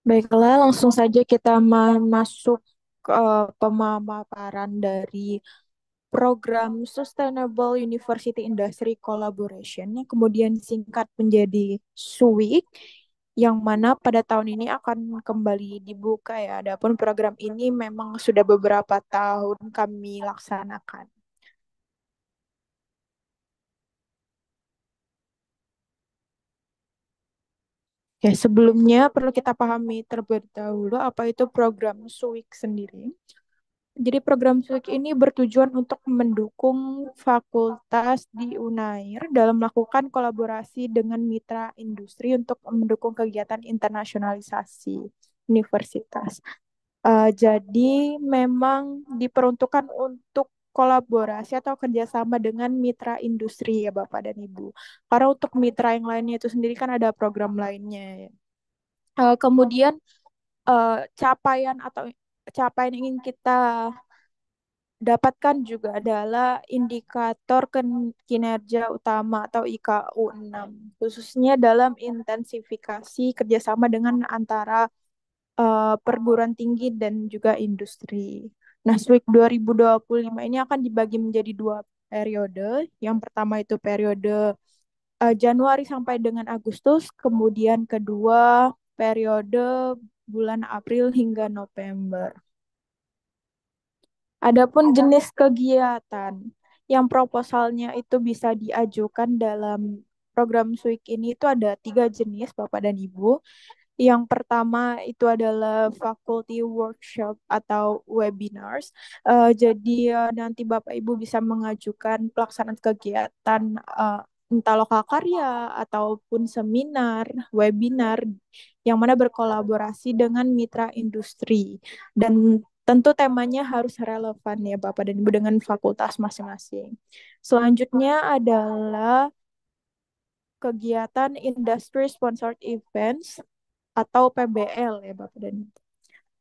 Baiklah, langsung saja kita masuk ke pemaparan dari program Sustainable University Industry Collaboration yang kemudian singkat menjadi SUIC, yang mana pada tahun ini akan kembali dibuka ya. Adapun program ini memang sudah beberapa tahun kami laksanakan. Oke, sebelumnya perlu kita pahami terlebih dahulu apa itu program SUIC sendiri. Jadi program SWIC ini bertujuan untuk mendukung fakultas di UNAIR dalam melakukan kolaborasi dengan mitra industri untuk mendukung kegiatan internasionalisasi universitas. Jadi memang diperuntukkan untuk kolaborasi atau kerjasama dengan mitra industri ya Bapak dan Ibu. Karena untuk mitra yang lainnya itu sendiri kan ada program lainnya ya. Kemudian capaian atau capaian yang ingin kita dapatkan juga adalah indikator kinerja utama atau IKU 6, khususnya dalam intensifikasi kerjasama dengan antara perguruan tinggi dan juga industri. Nah, SWIC 2025 ini akan dibagi menjadi dua periode. Yang pertama itu periode Januari sampai dengan Agustus, kemudian kedua periode bulan April hingga November. Adapun jenis kegiatan yang proposalnya itu bisa diajukan dalam program SWIC ini itu ada tiga jenis, Bapak dan Ibu. Yang pertama itu adalah faculty workshop atau webinars. Jadi nanti Bapak Ibu bisa mengajukan pelaksanaan kegiatan entah lokal karya ataupun seminar, webinar yang mana berkolaborasi dengan mitra industri. Dan tentu temanya harus relevan ya Bapak dan Ibu dengan fakultas masing-masing. Selanjutnya adalah kegiatan industry sponsored events atau PBL ya Bapak dan Ibu.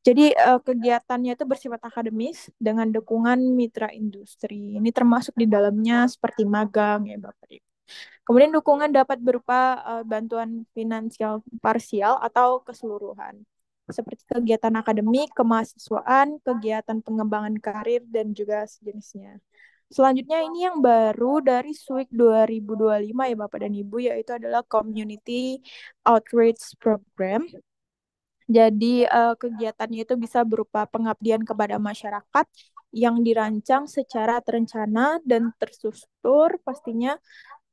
Jadi kegiatannya itu bersifat akademis dengan dukungan mitra industri. Ini termasuk di dalamnya seperti magang ya Bapak Ibu. Kemudian dukungan dapat berupa bantuan finansial parsial atau keseluruhan. Seperti kegiatan akademik, kemahasiswaan, kegiatan pengembangan karir, dan juga sejenisnya. Selanjutnya ini yang baru dari SWIC 2025 ya Bapak dan Ibu, yaitu adalah Community Outreach Program. Jadi kegiatannya itu bisa berupa pengabdian kepada masyarakat yang dirancang secara terencana dan terstruktur. Pastinya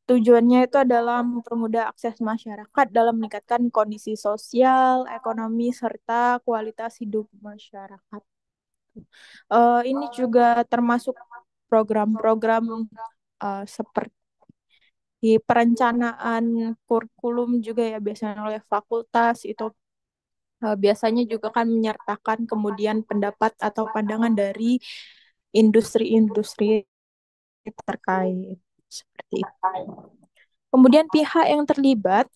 tujuannya itu adalah mempermudah akses masyarakat dalam meningkatkan kondisi sosial, ekonomi, serta kualitas hidup masyarakat. Ini juga termasuk program-program seperti perencanaan kurikulum juga ya biasanya oleh fakultas itu biasanya juga kan menyertakan kemudian pendapat atau pandangan dari industri-industri terkait seperti itu. Kemudian pihak yang terlibat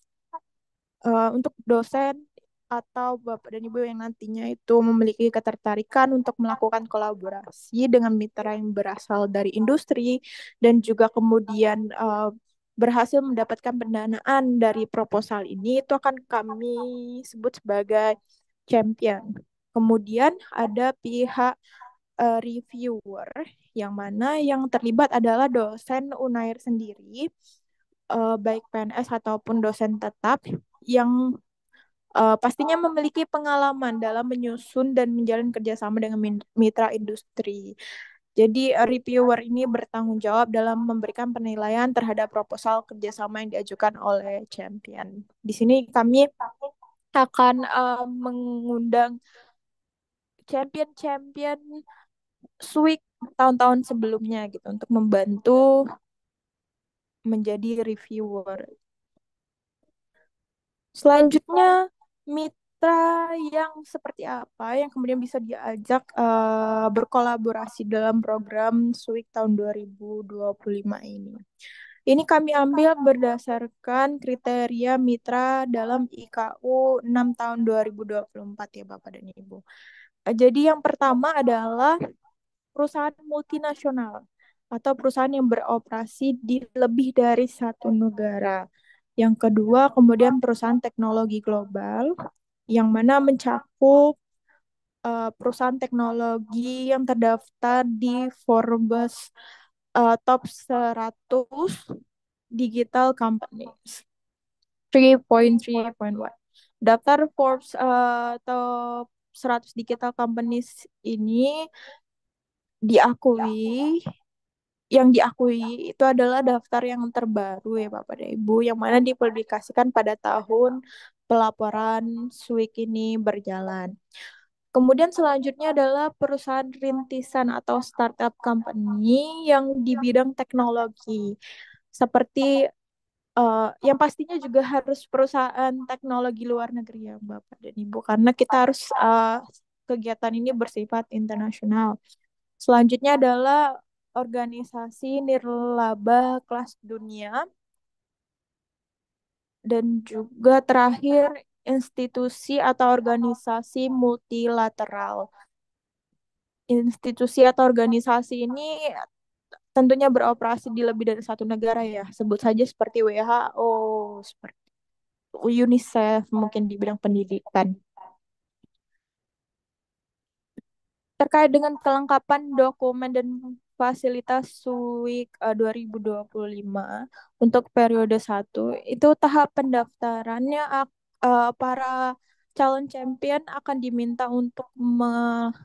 untuk dosen atau Bapak dan Ibu yang nantinya itu memiliki ketertarikan untuk melakukan kolaborasi dengan mitra yang berasal dari industri dan juga kemudian berhasil mendapatkan pendanaan dari proposal ini, itu akan kami sebut sebagai champion. Kemudian ada pihak reviewer yang mana yang terlibat adalah dosen UNAIR sendiri, baik PNS ataupun dosen tetap yang pastinya memiliki pengalaman dalam menyusun dan menjalin kerjasama dengan mitra industri. Jadi reviewer ini bertanggung jawab dalam memberikan penilaian terhadap proposal kerjasama yang diajukan oleh champion. Di sini kami akan mengundang champion-champion SWIC tahun-tahun sebelumnya gitu untuk membantu menjadi reviewer. Selanjutnya, mitra yang seperti apa yang kemudian bisa diajak berkolaborasi dalam program SWIC tahun 2025 ini. Ini kami ambil berdasarkan kriteria mitra dalam IKU 6 tahun 2024 ya Bapak dan Ibu. Jadi yang pertama adalah perusahaan multinasional atau perusahaan yang beroperasi di lebih dari satu negara. Yang kedua, kemudian perusahaan teknologi global. yang mana mencakup perusahaan teknologi yang terdaftar di Forbes Top 100 Digital Companies 3.3.1. Daftar Forbes Top 100 Digital Companies ini diakui yang diakui itu adalah daftar yang terbaru ya Bapak dan Ibu yang mana dipublikasikan pada tahun pelaporan SWIC ini berjalan. Kemudian selanjutnya adalah perusahaan rintisan atau startup company yang di bidang teknologi. Seperti yang pastinya juga harus perusahaan teknologi luar negeri ya Bapak dan Ibu karena kita harus kegiatan ini bersifat internasional. Selanjutnya adalah organisasi nirlaba kelas dunia dan juga terakhir institusi atau organisasi multilateral. Institusi atau organisasi ini tentunya beroperasi di lebih dari satu negara ya. Sebut saja seperti WHO, seperti UNICEF mungkin di bidang pendidikan. Terkait dengan kelengkapan dokumen dan fasilitas SUIK 2025 untuk periode satu itu tahap pendaftarannya para calon champion akan diminta untuk membuat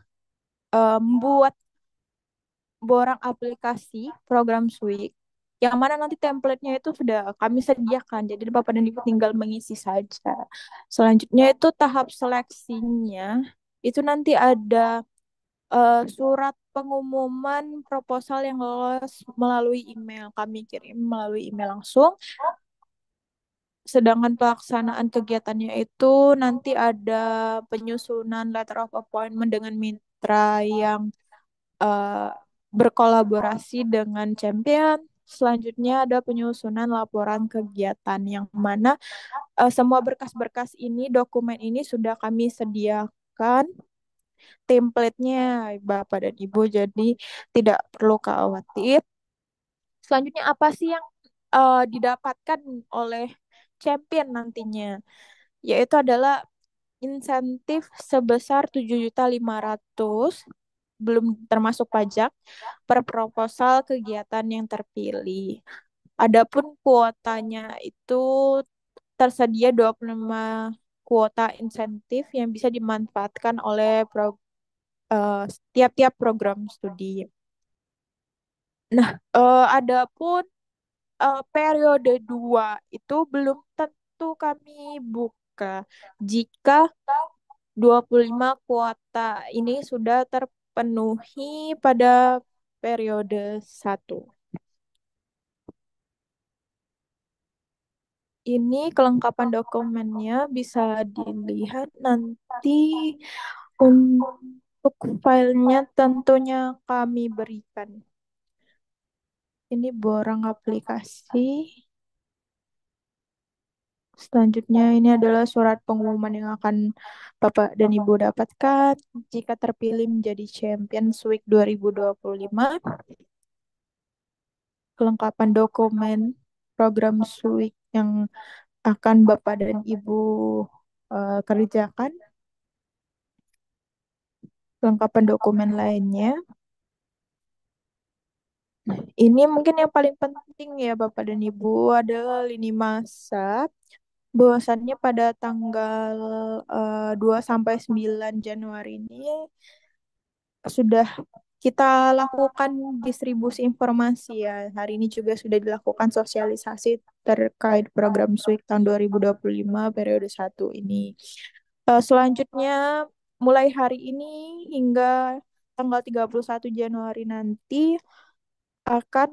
borang aplikasi program SWIC yang mana nanti template-nya itu sudah kami sediakan. Jadi Bapak dan Ibu tinggal mengisi saja. Selanjutnya itu tahap seleksinya itu nanti ada surat pengumuman proposal yang lolos melalui email. Kami kirim melalui email langsung. Sedangkan pelaksanaan kegiatannya itu nanti ada penyusunan letter of appointment dengan mitra yang eh, berkolaborasi dengan champion. Selanjutnya ada penyusunan laporan kegiatan yang mana semua berkas-berkas ini, dokumen ini sudah kami sediakan template-nya Bapak dan Ibu, jadi tidak perlu khawatir. Selanjutnya apa sih yang didapatkan oleh champion nantinya? Yaitu adalah insentif sebesar 7.500.000 belum termasuk pajak per proposal kegiatan yang terpilih. Adapun kuotanya itu tersedia 25 kuota insentif yang bisa dimanfaatkan oleh tiap-tiap program studi. Nah, adapun periode 2 itu belum tentu kami buka jika 25 kuota ini sudah terpenuhi pada periode satu. Ini kelengkapan dokumennya bisa dilihat nanti untuk filenya tentunya kami berikan. Ini borang aplikasi. Selanjutnya ini adalah surat pengumuman yang akan Bapak dan Ibu dapatkan jika terpilih menjadi Champions Week 2025. Kelengkapan dokumen program SWIC yang akan Bapak dan Ibu kerjakan. Kelengkapan dokumen lainnya. Ini mungkin yang paling penting ya Bapak dan Ibu adalah lini masa. Bahwasannya pada tanggal 2 sampai 9 Januari ini sudah kita lakukan distribusi informasi ya. Hari ini juga sudah dilakukan sosialisasi terkait program SWIC tahun 2025 periode satu ini. Selanjutnya mulai hari ini hingga tanggal 31 Januari nanti akan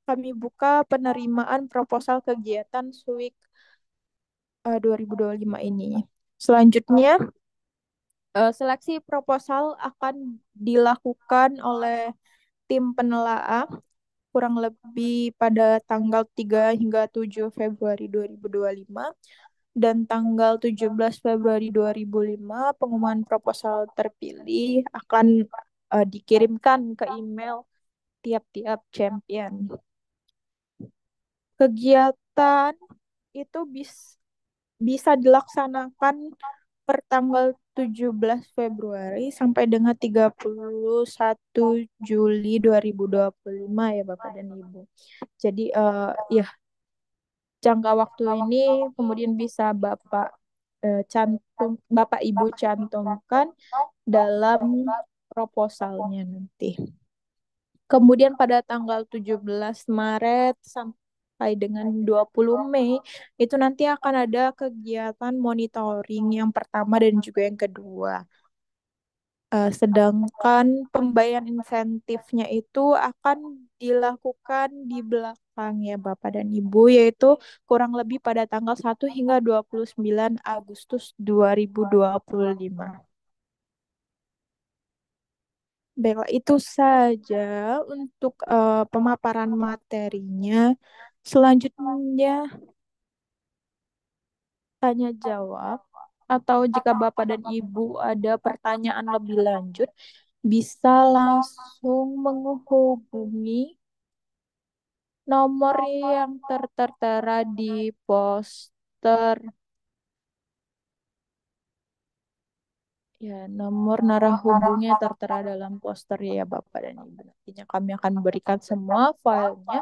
kami buka penerimaan proposal kegiatan SWIC 2025 ini. Selanjutnya seleksi proposal akan dilakukan oleh tim penelaah kurang lebih pada tanggal 3 hingga 7 Februari 2025 dan tanggal 17 Februari 2005 pengumuman proposal terpilih akan dikirimkan ke email tiap-tiap champion. Kegiatan itu bisa dilaksanakan per tanggal 17 Februari sampai dengan 31 Juli 2025 ya Bapak dan Ibu. Jadi ya jangka waktu ini kemudian bisa Bapak Ibu cantumkan dalam proposalnya nanti. Kemudian pada tanggal 17 Maret sampai dengan 20 Mei itu nanti akan ada kegiatan monitoring yang pertama dan juga yang kedua. Sedangkan pembayaran insentifnya itu akan dilakukan di belakang ya Bapak dan Ibu, yaitu kurang lebih pada tanggal 1 hingga 29 Agustus 2025. Baiklah, itu saja untuk pemaparan materinya. Selanjutnya, tanya jawab. Atau jika Bapak dan Ibu ada pertanyaan lebih lanjut, bisa langsung menghubungi nomor yang tertera di poster. Ya, nomor narahubungnya tertera dalam poster ya Bapak dan Ibu. Nantinya kami akan berikan semua filenya